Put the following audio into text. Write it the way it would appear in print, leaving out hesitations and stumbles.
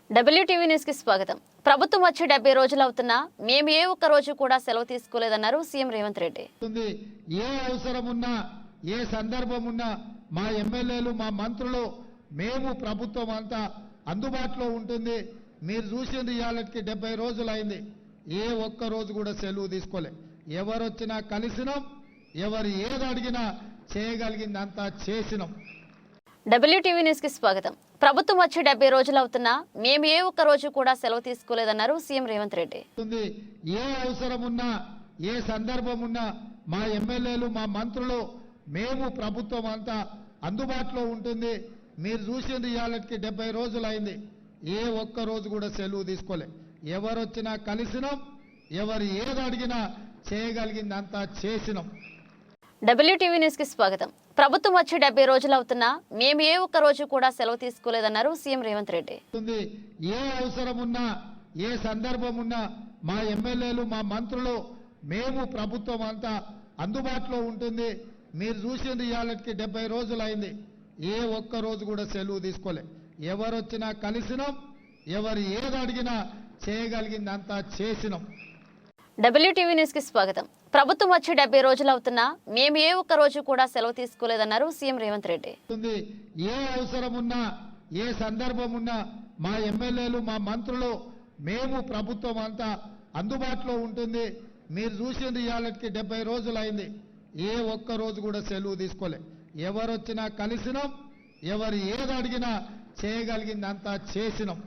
WTV news కి స్వాగతం. ప్రభుత్వం వచ్చి 70 రోజులు అవుతున్నా మేము ఏ ఒక్క రోజు కూడా సెలవు తీసుకోలేదన్నారు సీఎం రేవంత్ రెడ్డి. ఏ అవసరం ఉన్నా ఏ సందర్భం ఉన్నా మా ఎమ్మెల్యేలు మా మంత్రులు మేము ప్రభుత్వం అంతా అందుబాటులో ఉంటుంది. మీరు చూసింది ఇయాలకి 70 రోజులు అయింది. ఏ ఒక్క రోజు కూడా సెలవు తీసుకోలే. ఎవరు వచ్చినా కలిసినాం, ఎవరు ఏది అడిగినా చేయగలిగిందంతా చేసినాం. WTV న్యూస్ కి స్వాగతం. ప్రభుత్వం వచ్చి 70 రోజులు అవుతున్నా మేము ఏ ఒక్క రోజు కూడా సెలవు తీసుకోలేదన్నారు సీఎం రేవంత్ రెడ్డి. ఏ అవసరం ఉన్నా ఏ సందర్భం ఉన్నా మా ఎమ్మెల్యేలు మా మంత్రులు మేము ప్రభుత్వం అంతా అందుబాటులో ఉంటుంది. మీరు చూసింది ఇయాలకి 70 రోజులు అయింది. ఏ ఒక్క రోజు కూడా సెలవు తీసుకోలే. ఎవరు వచ్చినా కలిసినాం, ఎవరు ఏది అడిగినా చేయగలిగిందంతా చేసినాం. WTV న్యూస్ కి స్వాగతం. ప్రభుత్వం వచ్చి 70 రోజులు అవుతున్నా మేము ఏ ఒక్క రోజు కూడా సెలవు తీసుకోలేదన్నారు సీఎం రేవంత్ రెడ్డి. ఏ అవసరం ఉన్నా ఏ సందర్భం ఉన్నా మా ఎమ్మెల్యేలు మా మంత్రులు మేము ప్రభుత్వం అంతా అందుబాటులో ఉంటుంది. మీరు చూసింది ఇయాలకి 70 రోజులు అయింది. ఏ ఒక్క రోజు కూడా సెలవు తీసుకోలే. ఎవరు వచ్చినా కలిసినాం, ఎవరు ఏది అడిగినా చేయగలిగిందంతా చేసినాం. WTV న్యూస్ కి స్వాగతం. ప్రభుత్వం వచ్చి 70 రోజులు అవుతున్నా మేము ఏ ఒక్క రోజు కూడా సెలవు తీసుకోలేదన్నారు సీఎం రేవంత్ రెడ్డి. ఏ అవసరం ఉన్నా ఏ సందర్భం ఉన్నా మా ఎమ్మెల్యేలు మా మంత్రులు మేము ప్రభుత్వం అంతా అందుబాటులో ఉంటుంది. మీరు చూసింది ఇయాలకి 70 రోజులు అయింది. ఏ ఒక్క రోజు కూడా సెలవు తీసుకోలే. ఎవరు వచ్చినా కలిసినాం, ఎవరు ఏది అడిగినా చేయగలిగిందంతా చేసినాం.